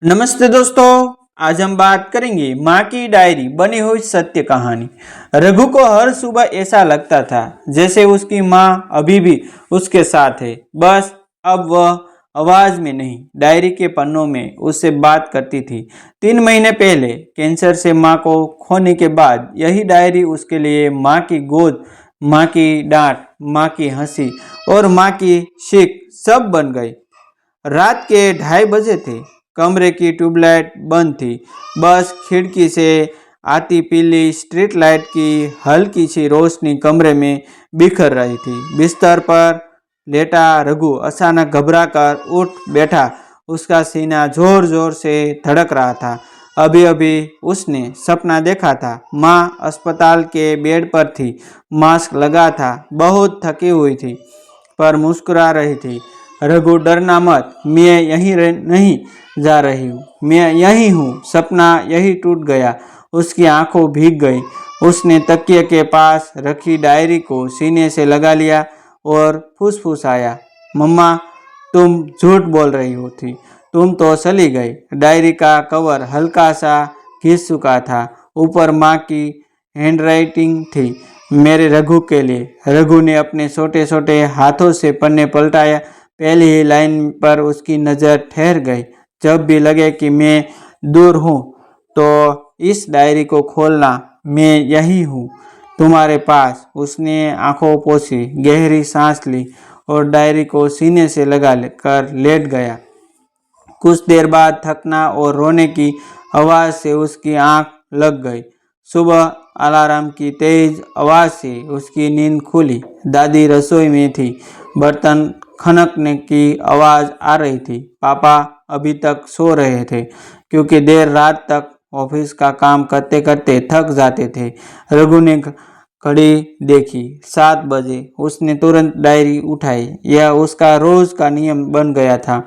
नमस्ते दोस्तों। आज हम बात करेंगे माँ की डायरी बनी हुई सत्य कहानी। रघु को हर सुबह ऐसा लगता था जैसे उसकी माँ अभी भी उसके साथ है, बस अब वह आवाज में नहीं, डायरी के पन्नों में उससे बात करती थी। 3 महीने पहले कैंसर से माँ को खोने के बाद यही डायरी उसके लिए माँ की गोद, माँ की डांट, माँ की हंसी और माँ की चीख सब बन गई। रात के 2:30 बजे थे। कमरे की ट्यूबलाइट बंद थी। बस खिड़की से आती पीली स्ट्रीट लाइट की हल्की सी रोशनी कमरे में बिखर रही थी। बिस्तर पर लेटा रघु अचानक घबरा कर उठ बैठा। उसका सीना जोर जोर से धड़क रहा था। अभी अभी उसने सपना देखा था। माँ अस्पताल के बेड पर थी, मास्क लगा था, बहुत थकी हुई थी पर मुस्कुरा रही थी। रघु, डरना मत, मैं यहीं नहीं जा रही हूँ, मैं यहीं हूँ। सपना यही टूट गया। उसकी आंखों भीग गई। उसने तकिए के पास रखी डायरी को सीने से लगा लिया और फुसफुसाया, मम्मा, तुम झूठ बोल रही हो थी, तुम तो चली गई। डायरी का कवर हल्का सा घिस चुका था। ऊपर माँ की हैंडराइटिंग थी, मेरे रघु के लिए। रघु ने अपने छोटे छोटे हाथों से पन्ने पलटाया। पहली ही लाइन पर उसकी नज़र ठहर गई, जब भी लगे कि मैं दूर हूँ तो इस डायरी को खोलना, मैं यही हूँ तुम्हारे पास। उसने आंखों पोंछी, गहरी सांस ली और डायरी को सीने से लगा कर लेट गया। कुछ देर बाद थकना और रोने की आवाज़ से उसकी आंख लग गई। सुबह अलार्म की तेज आवाज़ से उसकी नींद खुली। दादी रसोई में थी, बर्तन खनकने की आवाज़ आ रही थी। पापा अभी तक सो रहे थे क्योंकि देर रात तक ऑफिस का काम करते करते थक जाते थे। रघु ने घड़ी देखी, 7 बजे। उसने तुरंत डायरी उठाई। यह उसका रोज का नियम बन गया था।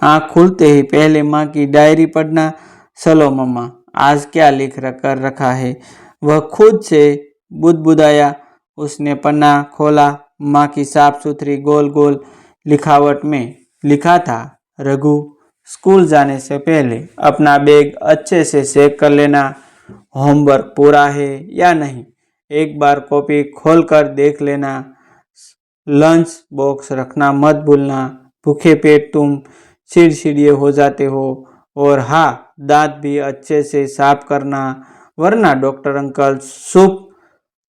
आँख खुलते ही पहले माँ की डायरी पढ़ना। चलो मम्मा, आज क्या लिख कर रखा है? वह खुद से बुदबुदाया। उसने पन्ना खोला। माँ की साफ सुथरी गोल गोल लिखावट में लिखा था, रघु, स्कूल जाने से पहले अपना बैग अच्छे से चेक कर लेना, होमवर्क पूरा है या नहीं, एक बार कॉपी खोल कर देख लेना, लंच बॉक्स रखना मत भूलना, भूखे पेट तुम चिड़चिड़िए हो जाते हो, और हाँ, दांत भी अच्छे से साफ करना वरना डॉक्टर अंकल सूप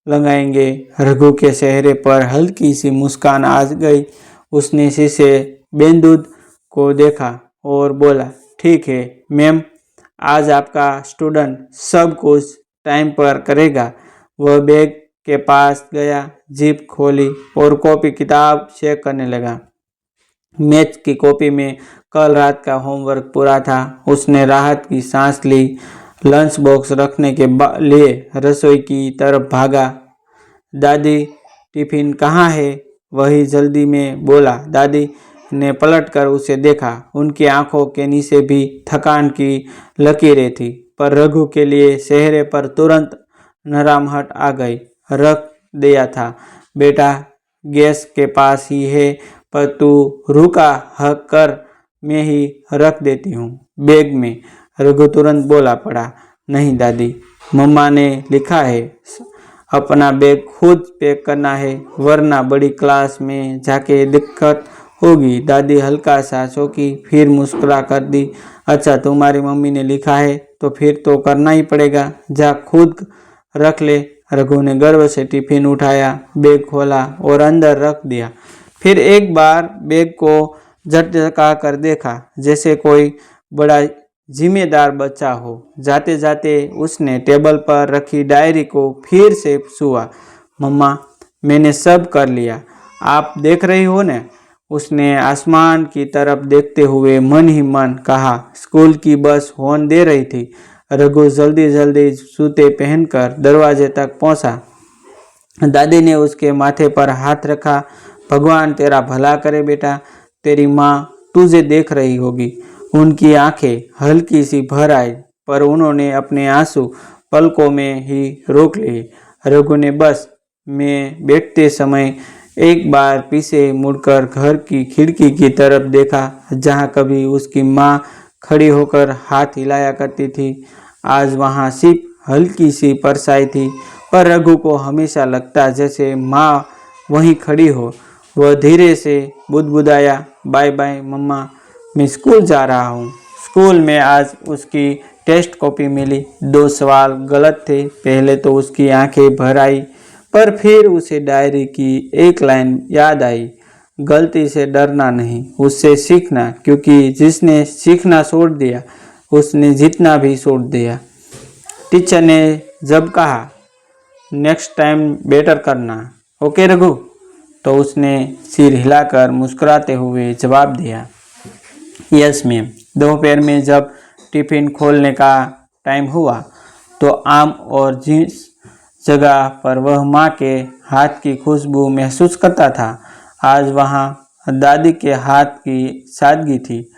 लगाएंगे। रघु के चेहरे पर हल्की सी मुस्कान आ गई। उसने शीशे बेंदूद को देखा और बोला, ठीक है मैम, आज आपका स्टूडेंट सब कुछ टाइम पर करेगा। वह बैग के पास गया, जिप खोली और कॉपी किताब चेक करने लगा। मैथ की कॉपी में कल रात का होमवर्क पूरा था। उसने राहत की सांस ली। लंच बॉक्स रखने के लिए रसोई की तरफ भागा। दादी, टिफिन कहाँ है? वही जल्दी में बोला। दादी ने पलटकर उसे देखा। उनकी आंखों के नीचे भी थकान की लकीरें थी, पर रघु के लिए चेहरे पर तुरंत नरामहट आ गई। रख दिया था बेटा, गैस के पास ही है, पर तू रुका हक कर, मैं ही रख देती हूँ बैग में। रघु तुरंत बोला पड़ा, नहीं दादी, मम्मा ने लिखा है अपना बैग खुद पैक करना है, वरना बड़ी क्लास में जाके दिक्कत होगी। दादी हल्का सा चौंकी, फिर मुस्कुरा कर दी, अच्छा तुम्हारी मम्मी ने लिखा है तो फिर तो करना ही पड़ेगा, जा खुद रख ले। रघु ने गर्व से टिफिन उठाया, बैग खोला और अंदर रख दिया। फिर एक बार बैग को झटका कर देखा, जैसे कोई बड़ा जिम्मेदार बच्चा हो। जाते जाते उसने टेबल पर रखी डायरी को फिर से छुआ। मम्मा, मैंने सब कर लिया, आप देख रही हो न? उसने आसमान की तरफ देखते हुए मन ही मन कहा। स्कूल की बस हॉर्न दे रही थी। रघु जल्दी जल्दी जूते पहनकर दरवाजे तक पहुंचा। दादी ने उसके माथे पर हाथ रखा। भगवान तेरा भला करे बेटा, तेरी माँ तुझे देख रही होगी। उनकी आंखें हल्की सी भर आई, पर उन्होंने अपने आंसू पलकों में ही रोक लिए। रघु ने बस में बैठते समय एक बार पीछे मुड़कर घर की खिड़की की तरफ देखा, जहाँ कभी उसकी माँ खड़ी होकर हाथ हिलाया करती थी। आज वहाँ सिर्फ हल्की सी परछाई थी, पर रघु को हमेशा लगता जैसे माँ वहीं खड़ी हो। वह धीरे से बुदबुदाया, बाय बाय मम्मा, मैं स्कूल जा रहा हूँ। स्कूल में आज उसकी टेस्ट कॉपी मिली। 2 सवाल गलत थे। पहले तो उसकी आंखें भर आई, पर फिर उसे डायरी की एक लाइन याद आई, गलती से डरना नहीं, उससे सीखना, क्योंकि जिसने सीखना छोड़ दिया उसने जीतना भी छोड़ दिया। टीचर ने जब कहा नेक्स्ट टाइम बेटर करना, ओके रघु, तो उसने सिर हिलाकर मुस्कुराते हुए जवाब दिया, यस मैम। दोपहर में जब टिफिन खोलने का टाइम हुआ तो आम और जिस जगह पर वह माँ के हाथ की खुशबू महसूस करता था, आज वहाँ दादी के हाथ की सादगी थी।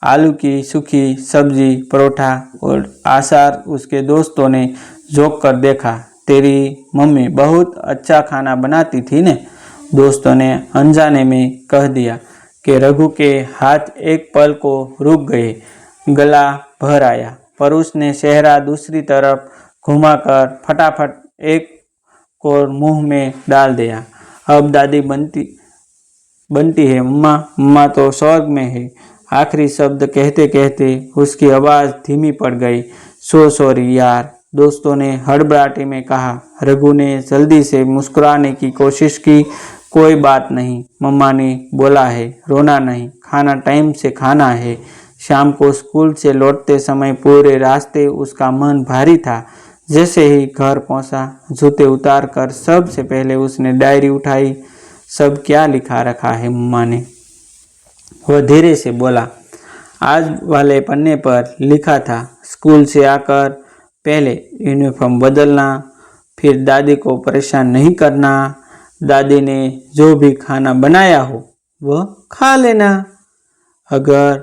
आलू की सूखी सब्जी, परोठा और आसार उसके दोस्तों ने जोक कर देखा, तेरी मम्मी बहुत अच्छा खाना बनाती थी ने। दोस्तों ने अनजाने में कह दिया कि रघु के हाथ एक पल को रुक गए, गला भर आया, पर उसने चेहरा दूसरी तरफ घुमाकर फटाफट एक कोर मुंह में डाल दिया। अब दादी बनती है मम्मा, मम्मा तो स्वर्ग में है। आखिरी शब्द कहते कहते उसकी आवाज़ धीमी पड़ गई। सॉरी यार, दोस्तों ने हड़बड़ाहट में कहा। रघु ने जल्दी से मुस्कुराने की कोशिश की, कोई बात नहीं, मम्मा ने बोला है, रोना नहीं, खाना टाइम से खाना है। शाम को स्कूल से लौटते समय पूरे रास्ते उसका मन भारी था। जैसे ही घर पहुंचा, जूते उतार कर सबसे पहले उसने डायरी उठाई। सब क्या लिखा रखा है मम्मा ने? वह धीरे से बोला। आज वाले पन्ने पर लिखा था, स्कूल से आकर पहले यूनिफॉर्म बदलना, फिर दादी को परेशान नहीं करना, दादी ने जो भी खाना बनाया हो वह खा लेना, अगर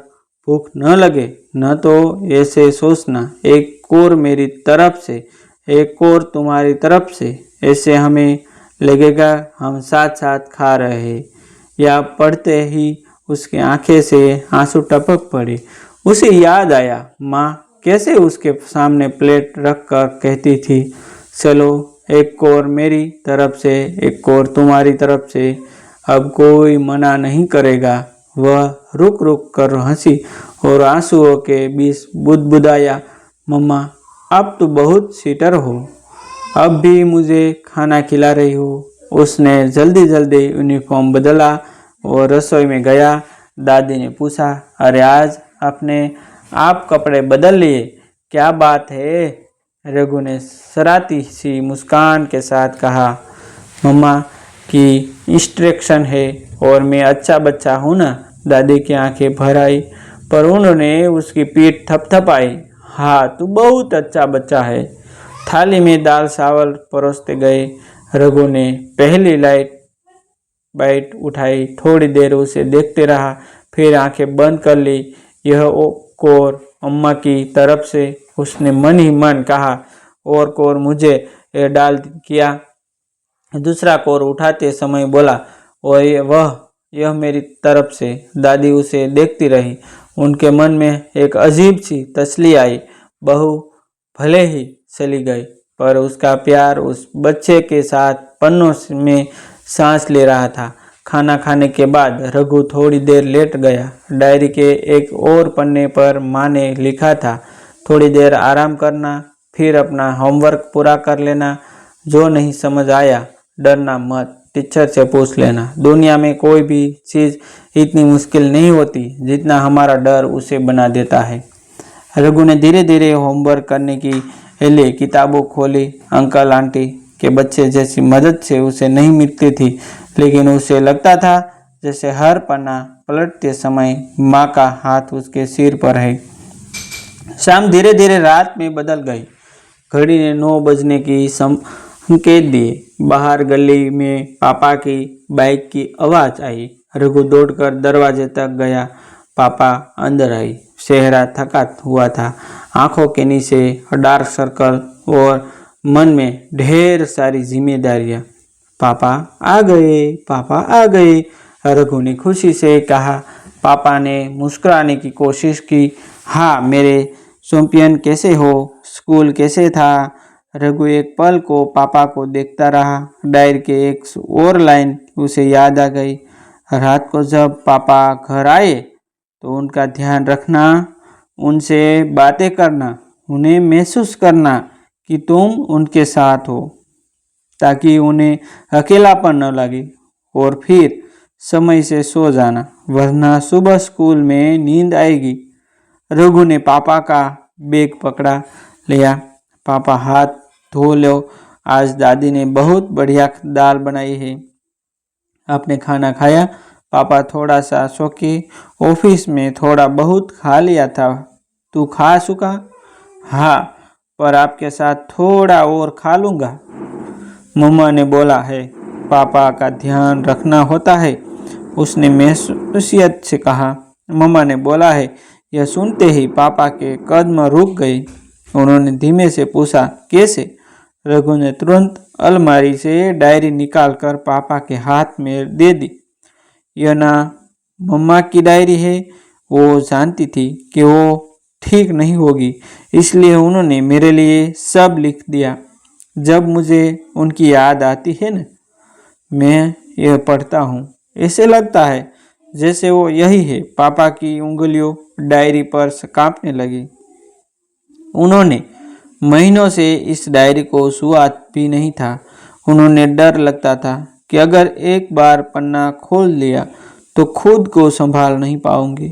भूख न लगे न तो ऐसे सोचना, एक कोर मेरी तरफ से, एक कोर तुम्हारी तरफ से, ऐसे हमें लगेगा हम साथ साथ खा रहे हैं। या पढ़ते ही उसकी आंखें से आंसू टपक पड़े। उसे याद आया माँ कैसे उसके सामने प्लेट रख कर कहती थी, चलो एक कोर मेरी तरफ से, एक कोर तुम्हारी तरफ से, अब कोई मना नहीं करेगा। वह रुक रुक कर हंसी और आंसुओं के बीच बुदबुदाया, मम्मा अब तो बहुत सीटर हो, अब भी मुझे खाना खिला रही हो। उसने जल्दी जल्दी यूनिफॉर्म बदला और रसोई में गया। दादी ने पूछा, अरे आज अपने आप कपड़े बदल लिए, क्या बात है? रघु ने शरारती सी मुस्कान के साथ कहा, मम्मा की इंस्ट्रक्शन है और मैं अच्छा बच्चा हूँ ना। दादी की आंखें भर आई, पर उन्होंने उसकी पीठ थपथपाई। हाँ, तू बहुत अच्छा बच्चा है। थाली में दाल चावल परोसते गए। रघु ने पहली बाइट उठाई, थोड़ी देर उसे देखते रहा, फिर आंखें बंद कर ली। यह कोर अम्मा की तरफ से, उसने मन ही मन कहा, और कोर मुझे डाल किया। दूसरा कोर उठाते समय बोला, और यह मेरी तरफ से। दादी उसे देखती रही। उनके मन में एक अजीब सी तसल्ली आई। बहू भले ही चली गई, पर उसका प्यार उस बच्चे के साथ पन्नों में सांस ले रहा था। खाना खाने के बाद रघु थोड़ी देर लेट गया। डायरी के एक और पन्ने पर माँ ने लिखा था, थोड़ी देर आराम करना, फिर अपना होमवर्क पूरा कर लेना। जो नहीं समझ आया डरना मत, टीचर से पूछ लेना। दुनिया में कोई भी चीज़ इतनी मुश्किल नहीं होती जितना हमारा डर उसे बना देता है। रघु ने धीरे धीरे होमवर्क करने की लिए किताबों खोली। अंकल आंटी के बच्चे जैसी मदद से उसे नहीं मिलती थी, लेकिन उसे लगता था जैसे हर पन्ना पलटते समय माँ का हाथ उसके सिर पर है। शाम धीरे धीरे रात में बदल गई। घड़ी ने 9 बजने की संकेत दिए। बाहर गली में पापा की बाइक की आवाज़ आई। रघु दौड़कर दरवाजे तक गया। पापा अंदर आई। चेहरा थका हुआ था, आंखों के नीचे डार्क सर्कल और मन में ढेर सारी जिम्मेदारियां। पापा आ गए, पापा आ गए, रघु ने खुशी से कहा। पापा ने मुस्कुराने की कोशिश की। हाँ मेरे चैंपियन, कैसे हो? स्कूल कैसे था? रघु एक पल को पापा को देखता रहा। डायरी के एक और लाइन उसे याद आ गई। रात को जब पापा घर आए तो उनका ध्यान रखना, उनसे बातें करना, उन्हें महसूस करना कि तुम उनके साथ हो, ताकि उन्हें अकेलापन न लगे। और फिर समय से सो जाना, वरना सुबह स्कूल में नींद आएगी। रघु ने पापा का बैग पकड़ा लिया। पापा हाथ धो लो, आज दादी ने बहुत बढ़िया दाल बनाई है। आपने खाना खाया? पापा थोड़ा सा सो के ऑफिस में थोड़ा बहुत खा लिया था। तू खा चुका? हाँ, पर आपके साथ थोड़ा और खा लूँगा। मम्मा ने बोला है पापा का ध्यान रखना होता है, उसने महसूसियत से कहा। मम्मा ने बोला है। यह सुनते ही पापा के कदम रुक गए। उन्होंने धीमे से पूछा, कैसे? रघु ने तुरंत अलमारी से डायरी निकालकर पापा के हाथ में दे दी। यह ना मम्मा की डायरी है। वो जानती थी कि वो ठीक नहीं होगी, इसलिए उन्होंने मेरे लिए सब लिख दिया। जब मुझे उनकी याद आती है ना, मैं यह पढ़ता हूँ, ऐसे लगता है जैसे वो यही है। पापा की उंगलियों डायरी पर कांपने लगी। उन्होंने महीनों से इस डायरी को छुआ भी नहीं था। उन्होंने डर लगता था कि अगर एक बार पन्ना खोल लिया तो खुद को संभाल नहीं पाऊंगी।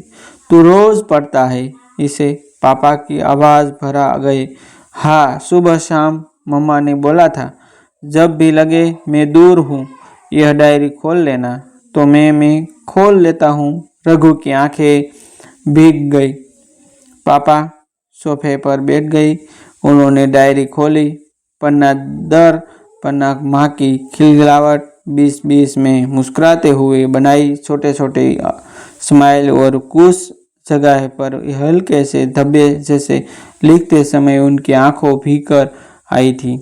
तू रोज पढ़ता है इसे? पापा की आवाज़ भरा गई। हाँ, सुबह शाम मम्मा ने बोला था। जब भी लगे मैं दूर हूँ, यह डायरी खोल लेना। तो मैं खोल लेता हूँ। रघु की आंखें भीग गई। पापा सोफे पर बैठ गई। उन्होंने डायरी खोली। पन्ना दर पन्ना माँ की खिलखिलाहट, बीच बीच में मुस्कुराते हुए बनाई छोटे छोटे स्माइल, और कुछ जगह पर हल्के से धब्बे जैसे लिखते समय उनकी आंखों भीतर आई थी।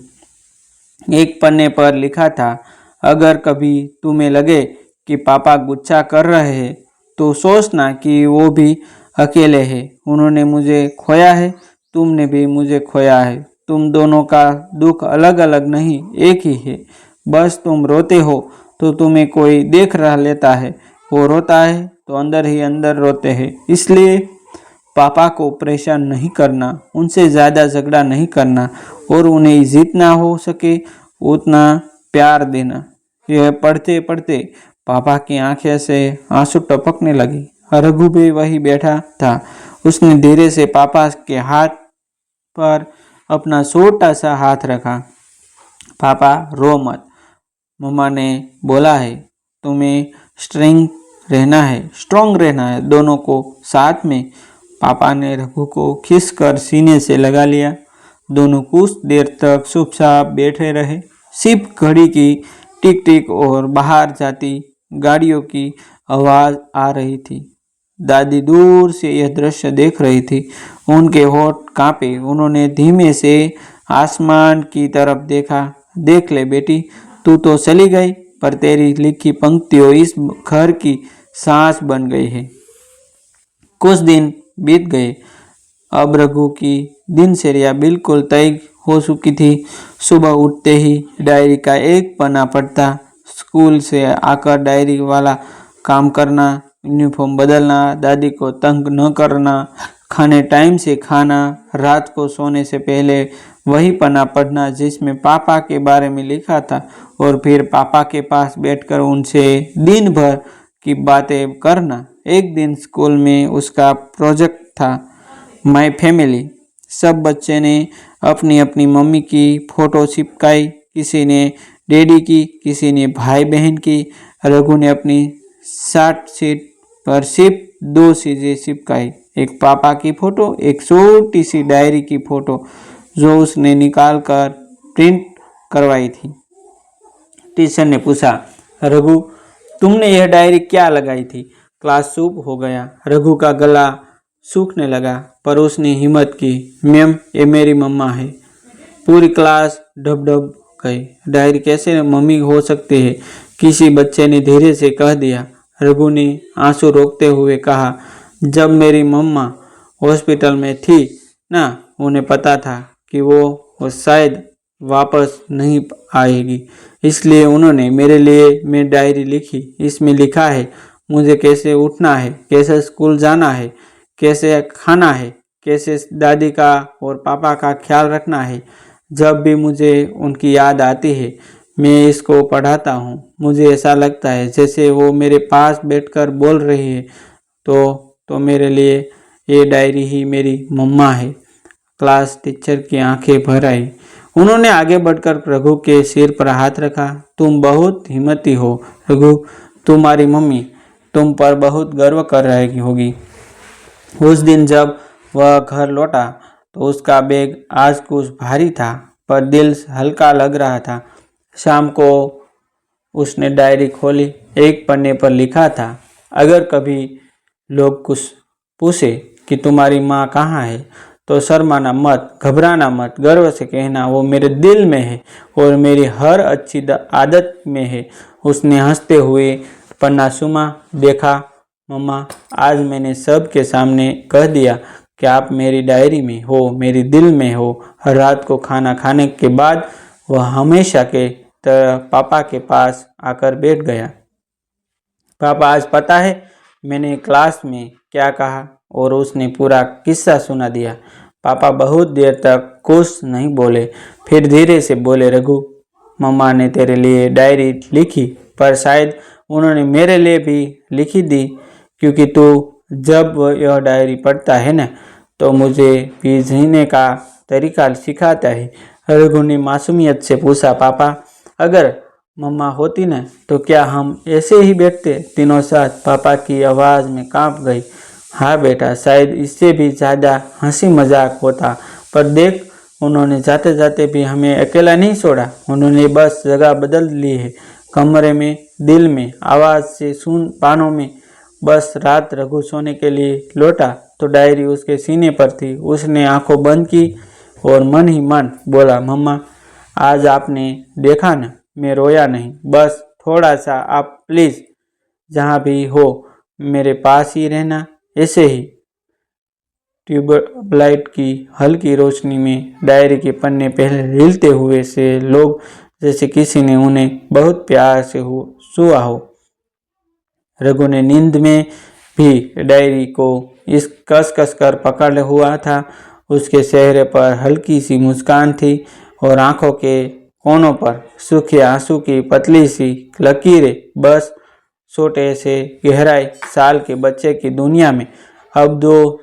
एक पन्ने पर लिखा था, अगर कभी तुम्हें लगे कि पापा गुस्सा कर रहे हैं तो सोचना कि वो भी अकेले हैं। उन्होंने मुझे खोया है, तुमने भी मुझे खोया है। तुम दोनों का दुख अलग अलग नहीं, एक ही है। बस तुम रोते हो तो तुम्हें कोई देख रहा लेता है, वो रोता है तो अंदर ही अंदर रोते हैं। इसलिए पापा को परेशान नहीं करना, उनसे ज़्यादा झगड़ा नहीं करना, और उन्हें जितना हो सके उतना प्यार देना। यह पढ़ते पढ़ते पापा की आंखें से आंसू टपकने लगी। रघु भी वही बैठा था। उसने धीरे से पापा के हाथ पर अपना छोटा सा हाथ रखा। पापा रो मत, मम्मा ने बोला है। तुम्हें स्ट्रॉन्ग रहना है, दोनों को साथ में। पापा ने रघु को खींचकर सीने से लगा लिया। दोनों कुछ देर तक चुपचाप बैठे रहे। सिर्फ घड़ी की टिक टिक और बाहर जाती गाड़ियों की आवाज़ आ रही थी। दादी दूर से यह दृश्य देख रही थी। उनके होठ कांपे। उन्होंने धीमे से आसमान की तरफ देखा। देख ले बेटी, तू तो चली गई, पर तेरी लिखी पंक्तियों इस घर की सांस बन गई है। कुछ दिन बीत गए। अब रघु की दिनचर्या बिल्कुल तय हो चुकी थी। सुबह उठते ही डायरी का एक पन्ना पढ़ता, स्कूल से आकर डायरी वाला काम करना, यूनिफॉर्म बदलना, दादी को तंग न करना, खाने टाइम से खाना, रात को सोने से पहले वही पन्ना पढ़ना जिसमें पापा के बारे में लिखा था, और फिर पापा के पास बैठकर उनसे दिन भर की बातें करना। एक दिन स्कूल में उसका प्रोजेक्ट था, माय फैमिली। सब बच्चे ने अपनी अपनी मम्मी की फ़ोटो चिपकाई, किसी ने डैडी की, किसी ने भाई बहन की। रघु ने अपनी चार्ट शीट पर सिर्फ 2 चीज़ें चिपकाई, एक पापा की फ़ोटो, एक छोटी सी डायरी की फ़ोटो जो उसने निकाल कर प्रिंट करवाई थी। टीचर ने पूछा, रघु तुमने यह डायरी क्या लगाई थी? क्लास चुप हो गया। रघु का गला सूखने लगा, पर उसने हिम्मत की, मैम ये मेरी मम्मा है। पूरी क्लास ढब गई। डायरी कैसे मम्मी हो सकती है? किसी बच्चे ने धीरे से कह दिया। रघु ने आंसू रोकते हुए कहा, जब मेरी मम्मा हॉस्पिटल में थी ना, उन्हें पता था कि वो शायद वापस नहीं आएगी, इसलिए उन्होंने मेरे लिए मैं डायरी लिखी। इसमें लिखा है मुझे कैसे उठना है, कैसे स्कूल जाना है, कैसे खाना है, कैसे दादी का और पापा का ख्याल रखना है। जब भी मुझे उनकी याद आती है मैं इसको पढ़ाता हूँ। मुझे ऐसा लगता है जैसे वो मेरे पास बैठकर बोल रही है। तो मेरे लिए ये डायरी ही मेरी मम्मा है। क्लास टीचर की आंखें भर आई। उन्होंने आगे बढ़कर रघु के सिर पर हाथ रखा। तुम बहुत हिम्मती हो रघु, तुम्हारी मम्मी तुम पर बहुत गर्व कर रही होगी। उस दिन जब वह घर लौटा तो उसका बैग आज कुछ भारी था, पर दिल हल्का लग रहा था। शाम को उसने डायरी खोली। एक पन्ने पर लिखा था, अगर कभी लोग कुछ पूछे कि तुम्हारी माँ कहाँ है तो शर्माना मत, घबराना मत, गर्व से कहना वो मेरे दिल में है और मेरी हर अच्छी आदत में है। उसने हंसते हुए पन्ना सुमा। देखा मम्मा, आज मैंने सबके सामने कह दिया कि आप मेरी डायरी में हो, मेरी दिल में हो। हर रात को खाना खाने के बाद वह हमेशा के तरह पापा के पास आकर बैठ गया। पापा, आज पता है मैंने क्लास में क्या कहा? और उसने पूरा किस्सा सुना दिया। पापा बहुत देर तक कुछ नहीं बोले, फिर धीरे से बोले, रघु, मम्मा ने तेरे लिए डायरी लिखी, पर शायद उन्होंने मेरे लिए भी लिखी दी, क्योंकि तू जब यह डायरी पढ़ता है ना तो मुझे भी जीने का तरीका सिखाता है। रघु ने मासूमियत से पूछा, पापा, अगर मम्मा होती ना तो क्या हम ऐसे ही बैठते तीनों साथ? पापा की आवाज़ में कांप गई। हाँ बेटा, शायद इससे भी ज़्यादा हंसी मजाक होता, पर देख, उन्होंने जाते जाते भी हमें अकेला नहीं छोड़ा। उन्होंने बस जगह बदल ली है, कमरे में, दिल में, आवाज़ से सुन पानों में। बस रात रघु सोने के लिए लौटा तो डायरी उसके सीने पर थी। उसने आंखों बंद की और मन ही मन बोला, मम्मा, आज आपने देखा ना, मैं रोया नहीं, बस थोड़ा सा। आप प्लीज़ जहाँ भी हो मेरे पास ही रहना। ऐसे ही ट्यूबलाइट की हल्की रोशनी में डायरी के पन्ने पहले हिलते हुए से लोग जैसे किसी ने उन्हें बहुत प्यार से छुआ हो। रघु ने नींद में भी डायरी को इस कस कर पकड़ हुआ था। उसके चेहरे पर हल्की सी मुस्कान थी और आंखों के कोनों पर सूखे आंसू की पतली सी लकीरें। बस छोटे से गहराई। साल के बच्चे की दुनिया में अब दो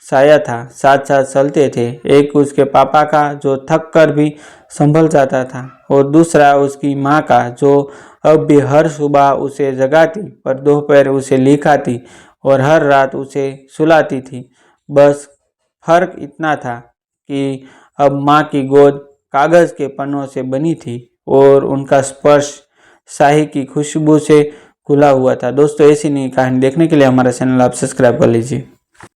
साया था, साथ साथ चलते थे। एक उसके पापा का जो थक कर भी संभल जाता था, और दूसरा उसकी माँ का जो अब भी हर सुबह उसे जगाती, पर दोपहर उसे लिखाती और हर रात उसे सुलाती थी। बस फर्क इतना था कि अब माँ की गोद कागज़ के पन्नों से बनी थी और उनका स्पर्श शाही की खुशबू से खुला हुआ था। दोस्तों, ऐसी नई कहानी देखने के लिए हमारा चैनल आप सब्सक्राइब कर लीजिए।